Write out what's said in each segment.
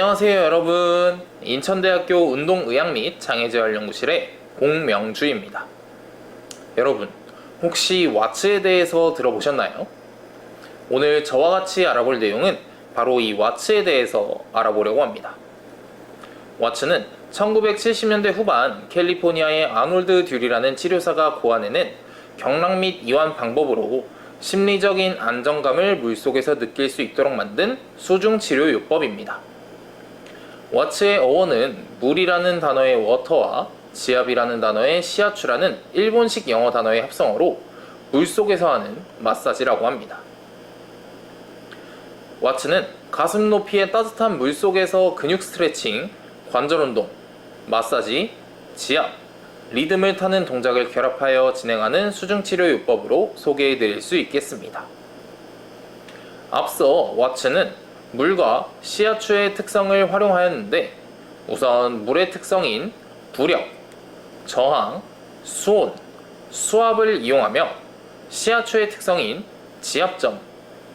안녕하세요 여러분. 인천대학교 운동의학 및 장애재활연구실의 공명주입니다. 여러분, 혹시 왓츠에 대해서 들어보셨나요? 오늘 저와 같이 알아볼 내용은 바로 이 왓츠에 대해서 알아보려고 합니다. 왓츠는 1970년대 후반 캘리포니아의 아놀드 듀리라는 치료사가 고안해낸 경락 및 이완 방법으로 심리적인 안정감을 물속에서 느낄 수 있도록 만든 수중치료 요법입니다. 왓츠의 어원은 물이라는 단어의 워터와 지압이라는 단어의 시아추라는 일본식 영어 단어의 합성어로 물속에서 하는 마사지라고 합니다. 왓츠는 가슴 높이의 따뜻한 물속에서 근육 스트레칭, 관절 운동, 마사지, 지압, 리듬을 타는 동작을 결합하여 진행하는 수중치료 요법으로 소개해드릴 수 있겠습니다. 앞서 왓츠는 물과 시아추의 특성을 활용하였는데, 우선 물의 특성인 부력, 저항, 수온, 수압을 이용하며 시아추의 특성인 지압점,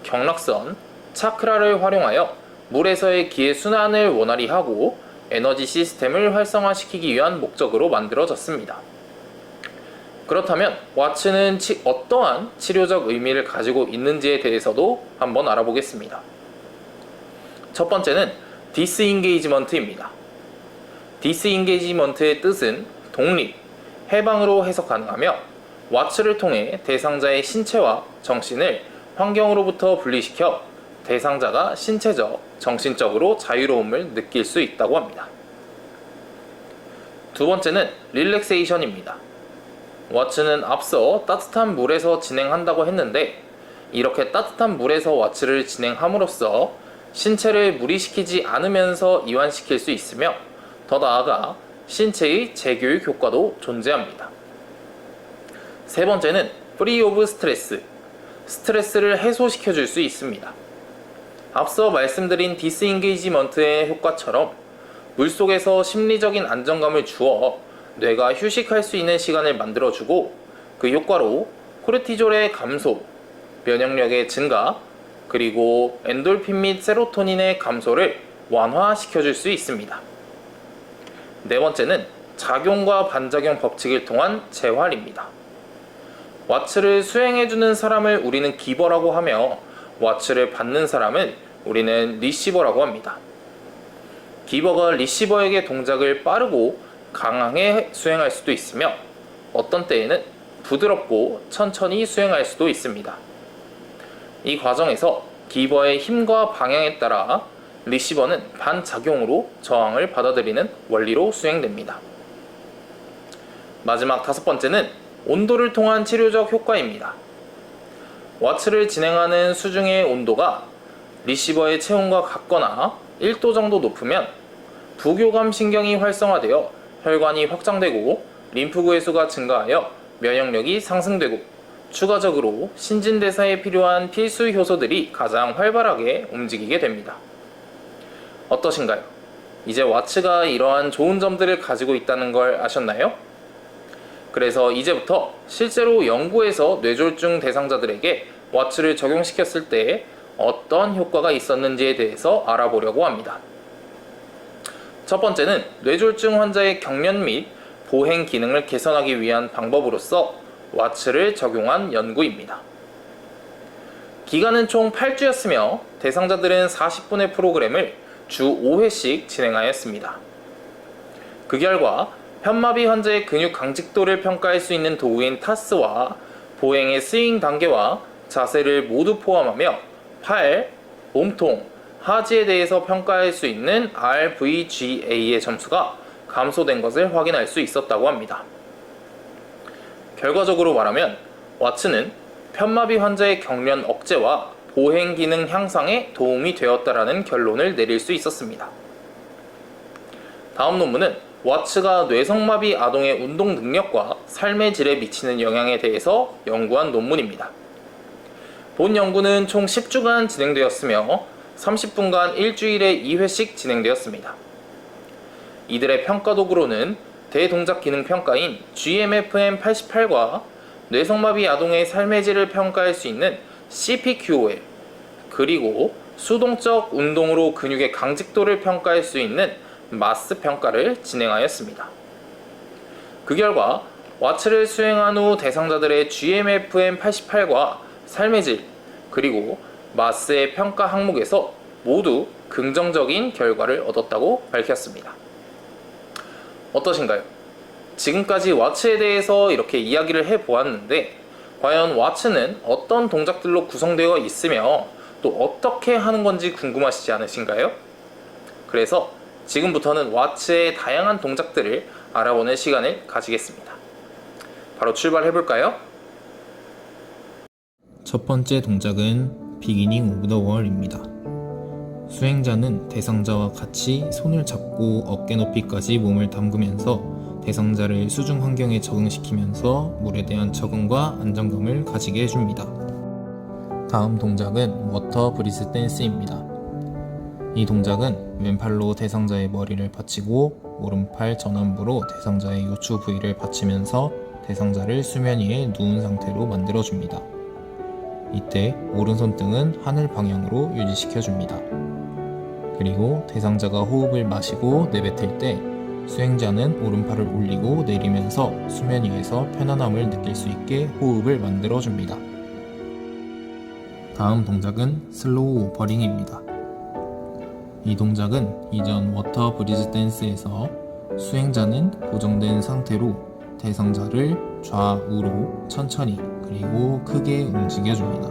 경락선, 차크라를 활용하여 물에서의 기의 순환을 원활히 하고 에너지 시스템을 활성화시키기 위한 목적으로 만들어졌습니다. 그렇다면 왓츠는 어떠한 치료적 의미를 가지고 있는지에 대해서도 한번 알아보겠습니다. 첫 번째는 디스인게이지먼트입니다. 디스인게이지먼트의 뜻은 독립, 해방으로 해석 가능하며 왓츠를 통해 대상자의 신체와 정신을 환경으로부터 분리시켜 대상자가 신체적, 정신적으로 자유로움을 느낄 수 있다고 합니다. 두 번째는 릴렉세이션입니다. 왓츠는 앞서 따뜻한 물에서 진행한다고 했는데, 이렇게 따뜻한 물에서 왓츠를 진행함으로써 신체를 무리시키지 않으면서 이완시킬 수 있으며, 더 나아가 신체의 재교육 효과도 존재합니다. 세 번째는 프리 오브 스트레스, 스트레스를 해소시켜 줄 수 있습니다. 앞서 말씀드린 디스인게이지먼트의 효과처럼 물속에서 심리적인 안정감을 주어 뇌가 휴식할 수 있는 시간을 만들어주고, 그 효과로 코르티졸의 감소, 면역력의 증가, 그리고 엔돌핀 및 세로토닌의 감소를 완화시켜줄 수 있습니다. 네 번째는 작용과 반작용 법칙을 통한 재활입니다. 왓츠를 수행해주는 사람을 우리는 기버라고 하며, 왓츠를 받는 사람은 우리는 리시버라고 합니다. 기버가 리시버에게 동작을 빠르고 강하게 수행할 수도 있으며, 어떤 때에는 부드럽고 천천히 수행할 수도 있습니다. 이 과정에서 기버의 힘과 방향에 따라 리시버는 반작용으로 저항을 받아들이는 원리로 수행됩니다. 마지막 다섯 번째는 온도를 통한 치료적 효과입니다. 왓츠를 진행하는 수중의 온도가 리시버의 체온과 같거나 1도 정도 높으면 부교감 신경이 활성화되어 혈관이 확장되고 림프구의 수가 증가하여 면역력이 상승되고, 추가적으로 신진대사에 필요한 필수 효소들이 가장 활발하게 움직이게 됩니다. 어떠신가요? 이제 왓츠가 이러한 좋은 점들을 가지고 있다는 걸 아셨나요? 그래서 이제부터 실제로 연구에서 뇌졸중 대상자들에게 왓츠를 적용시켰을 때 어떤 효과가 있었는지에 대해서 알아보려고 합니다. 첫 번째는 뇌졸중 환자의 경련 및 보행 기능을 개선하기 위한 방법으로서 왓츠를 적용한 연구입니다. 기간은 총 8주였으며 대상자들은 40분의 프로그램을 주 5회씩 진행하였습니다. 그 결과 편마비 환자의 근육 강직도를 평가할 수 있는 도구인 타스와 보행의 스윙 단계와 자세를 모두 포함하며 팔, 몸통, 하지에 대해서 평가할 수 있는 RVGA의 점수가 감소된 것을 확인할 수 있었다고 합니다. 결과적으로 말하면 왓츠는 편마비 환자의 경련 억제와 보행 기능 향상에 도움이 되었다라는 결론을 내릴 수 있었습니다. 다음 논문은 왓츠가 뇌성마비 아동의 운동 능력과 삶의 질에 미치는 영향에 대해서 연구한 논문입니다. 본 연구는 총 10주간 진행되었으며 30분간 일주일에 2회씩 진행되었습니다. 이들의 평가 도구로는 대동작 기능 평가인 GMFM88과 뇌성마비 아동의 삶의 질을 평가할 수 있는 CPQOL, 그리고 수동적 운동으로 근육의 강직도를 평가할 수 있는 마스 평가를 진행하였습니다. 그 결과 와츠를 수행한 후 대상자들의 GMFM88과 삶의 질, 그리고 마스의 평가 항목에서 모두 긍정적인 결과를 얻었다고 밝혔습니다. 어떠신가요? 지금까지 와츠에 대해서 이렇게 이야기를 해보았는데 과연 와츠는 어떤 동작들로 구성되어 있으며 또 어떻게 하는 건지 궁금하시지 않으신가요? 그래서 지금부터는 와츠의 다양한 동작들을 알아보는 시간을 가지겠습니다. 바로 출발해볼까요? 첫 번째 동작은 비기닝 오브 더 월입니다. 수행자는 대상자와 같이 손을 잡고 어깨 높이까지 몸을 담그면서 대상자를 수중 환경에 적응시키면서 물에 대한 적응과 안정감을 가지게 해줍니다. 다음 동작은 워터 브리스 댄스입니다. 이 동작은 왼팔로 대상자의 머리를 받치고 오른팔 전완부로 대상자의 요추 부위를 받치면서 대상자를 수면 위에 누운 상태로 만들어줍니다. 이때 오른손등은 하늘 방향으로 유지시켜줍니다. 그리고 대상자가 호흡을 마시고 내뱉을 때 수행자는 오른팔을 올리고 내리면서 수면 위에서 편안함을 느낄 수 있게 호흡을 만들어줍니다. 다음 동작은 슬로우 오퍼링입니다. 이 동작은 이전 워터 브리즈 댄스에서 수행자는 고정된 상태로 대상자를 좌우로 천천히 그리고 크게 움직여줍니다.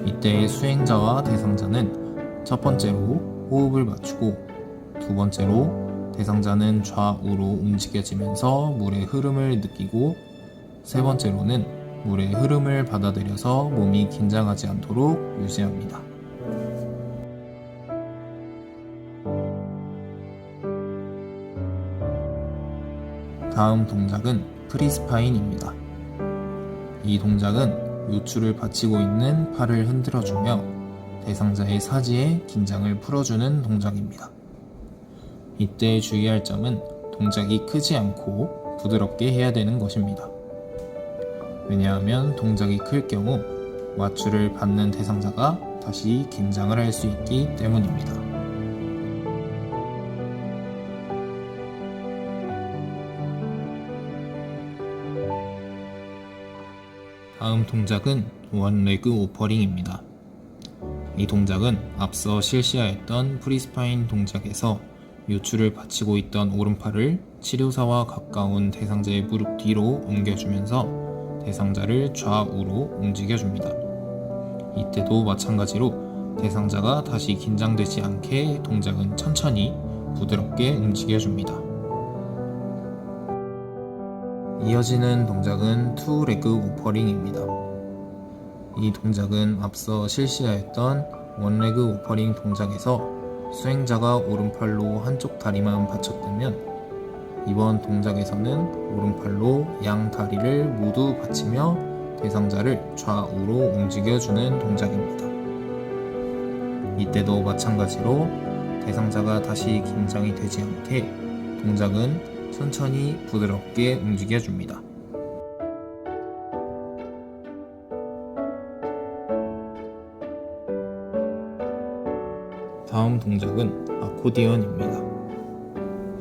이때 수행자와 대상자는 첫 번째로 호흡을 맞추고 두 번째로 대상자는 좌우로 움직여지면서 물의 흐름을 느끼고 세 번째로는 물의 흐름을 받아들여서 몸이 긴장하지 않도록 유지합니다. 다음 동작은 프리스파인입니다. 이 동작은 요추를 받치고 있는 팔을 흔들어주며 대상자의 사지에 긴장을 풀어주는 동작입니다. 이때 주의할 점은 동작이 크지 않고 부드럽게 해야 되는 것입니다. 왜냐하면 동작이 클 경우 와추를 받는 대상자가 다시 긴장을 할 수 있기 때문입니다. 다음 동작은 원레그 오퍼링입니다. 이 동작은 앞서 실시하였던 프리스파인 동작에서 요추를 받치고 있던 오른팔을 치료사와 가까운 대상자의 무릎 뒤로 옮겨주면서 대상자를 좌우로 움직여줍니다. 이때도 마찬가지로 대상자가 다시 긴장되지 않게 동작은 천천히 부드럽게 움직여줍니다. 이어지는 동작은 투 레그 오퍼링입니다. 이 동작은 앞서 실시하였던 원 레그 오퍼링 동작에서 수행자가 오른팔로 한쪽 다리만 받쳤다면 이번 동작에서는 오른팔로 양 다리를 모두 받치며 대상자를 좌우로 움직여주는 동작입니다. 이때도 마찬가지로 대상자가 다시 긴장이 되지 않게 동작은 천천히 부드럽게 움직여줍니다. 다음 동작은 아코디언입니다.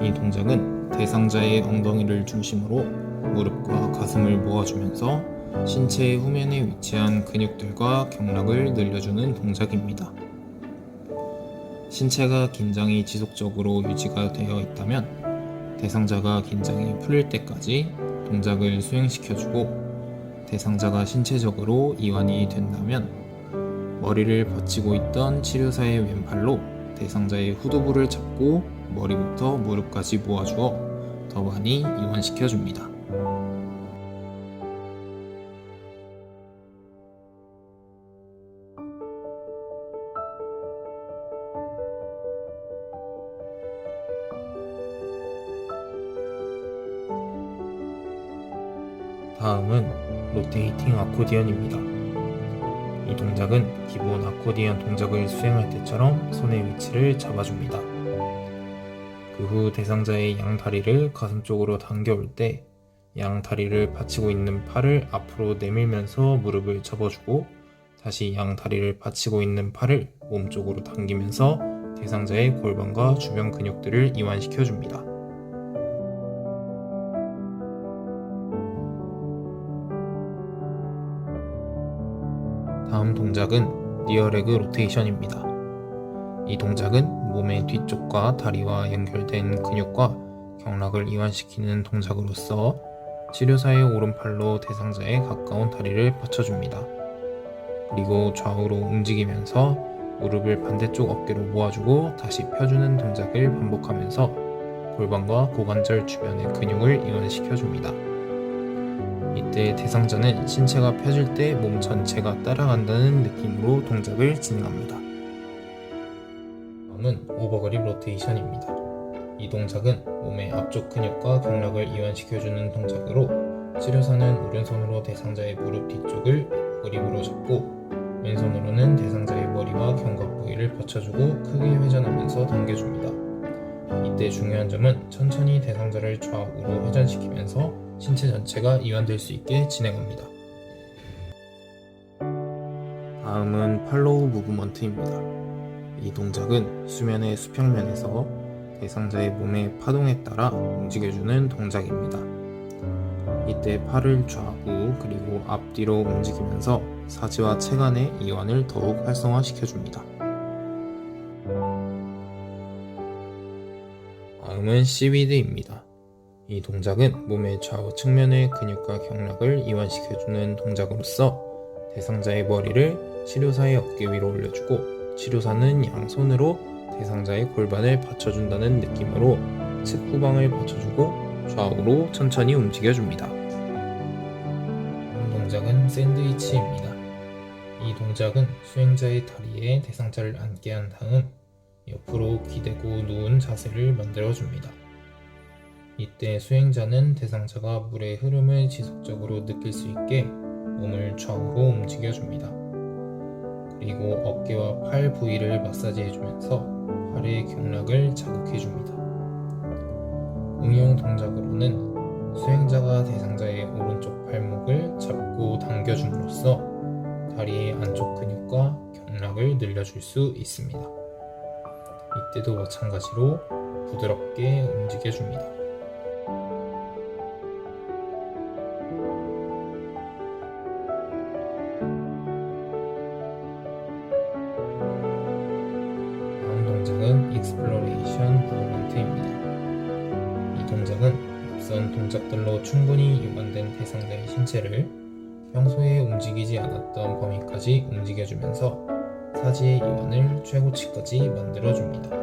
이 동작은 대상자의 엉덩이를 중심으로 무릎과 가슴을 모아주면서 신체의 후면에 위치한 근육들과 경락을 늘려주는 동작입니다. 신체가 긴장이 지속적으로 유지가 되어 있다면 대상자가 긴장이 풀릴 때까지 동작을 수행시켜주고 대상자가 신체적으로 이완이 된다면 머리를 받치고 있던 치료사의 왼팔로 대상자의 후두부를 잡고 머리부터 무릎까지 모아주어 더 많이 이완시켜줍니다. 다음은 로테이팅 아코디언입니다. 이 동작은 기본 아코디언 동작을 수행할 때처럼 손의 위치를 잡아줍니다. 그 후 대상자의 양 다리를 가슴 쪽으로 당겨올 때 양 다리를 받치고 있는 팔을 앞으로 내밀면서 무릎을 접어주고 다시 양 다리를 받치고 있는 팔을 몸쪽으로 당기면서 대상자의 골반과 주변 근육들을 이완시켜 줍니다. 다음 동작은 리어레그 로테이션입니다. 이 동작은 몸의 뒤쪽과 다리와 연결된 근육과 경락을 이완시키는 동작으로서 치료사의 오른팔로 대상자의 가까운 다리를 받쳐줍니다. 그리고 좌우로 움직이면서 무릎을 반대쪽 어깨로 모아주고 다시 펴주는 동작을 반복하면서 골반과 고관절 주변의 근육을 이완시켜줍니다. 이때 대상자는 신체가 펴질 때 몸 전체가 따라간다는 느낌으로 동작을 진행합니다. 다음은 오버그립 로테이션입니다. 이 동작은 몸의 앞쪽 근육과 경락을 이완시켜주는 동작으로 치료사는 오른손으로 대상자의 무릎 뒤쪽을 그립으로 잡고 왼손으로는 대상자의 머리와 견갑 부위를 받쳐주고 크게 회전하면서 당겨줍니다. 이때 중요한 점은 천천히 대상자를 좌우로 회전시키면서 신체 전체가 이완될 수 있게 진행합니다. 다음은 팔로우 무브먼트입니다. 이 동작은 수면의 수평면에서 대상자의 몸의 파동에 따라 움직여주는 동작입니다. 이때 팔을 좌우 그리고 앞뒤로 움직이면서 사지와 체간의 이완을 더욱 활성화시켜줍니다. 다음은 시위드입니다. 이 동작은 몸의 좌우 측면의 근육과 경락을 이완시켜주는 동작으로서 대상자의 머리를 치료사의 어깨 위로 올려주고 치료사는 양손으로 대상자의 골반을 받쳐준다는 느낌으로 측 후방을 받쳐주고 좌우로 천천히 움직여줍니다. 다음 동작은 샌드위치입니다. 이 동작은 수행자의 다리에 대상자를 앉게 한 다음 옆으로 기대고 누운 자세를 만들어줍니다. 이때 수행자는 대상자가 물의 흐름을 지속적으로 느낄 수 있게 몸을 좌우로 움직여줍니다. 그리고 어깨와 팔 부위를 마사지해주면서 팔의 경락을 자극해줍니다. 응용 동작으로는 수행자가 대상자의 오른쪽 발목을 잡고 당겨줌으로써 다리의 안쪽 근육과 경락을 늘려줄 수 있습니다. 이때도 마찬가지로 부드럽게 움직여줍니다. 다음 동작은 익스플로레이션 무브먼트입니다. 이 동작은 앞선 동작들로 충분히 이완된 대상자의 신체를 평소에 움직이지 않았던 범위까지 움직여주면서 사지의 이완을 최고치까지 만들어줍니다.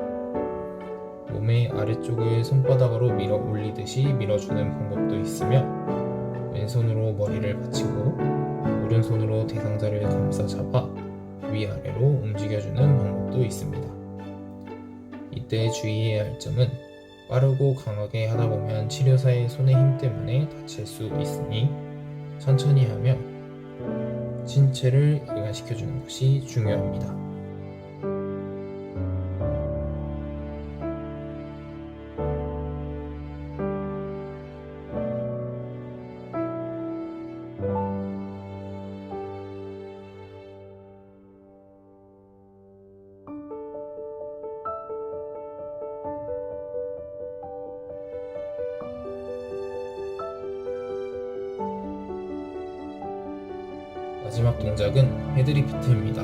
몸의 아래쪽을 손바닥으로 밀어 올리듯이 밀어주는 방법도 있으며 왼손으로 머리를 받치고 오른손으로 대상자를 감싸 잡아 위아래로 움직여주는 방법도 있습니다. 이때 주의해야 할 점은 빠르고 강하게 하다보면 치료사의 손의 힘 때문에 다칠 수 있으니 천천히 하며 신체를 이완시켜주는 것이 중요합니다. 마지막 동작은 헤드리프트입니다.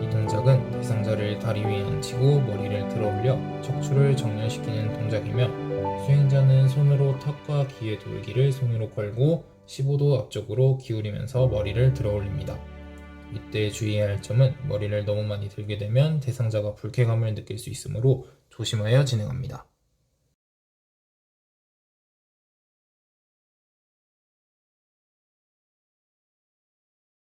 이 동작은 대상자를 다리 위에 앉히고 머리를 들어올려 척추를 정렬시키는 동작이며 수행자는 손으로 턱과 귀의 돌기를 손으로 걸고 15도 앞쪽으로 기울이면서 머리를 들어올립니다. 이때 주의해야 할 점은 머리를 너무 많이 들게 되면 대상자가 불쾌감을 느낄 수 있으므로 조심하여 진행합니다.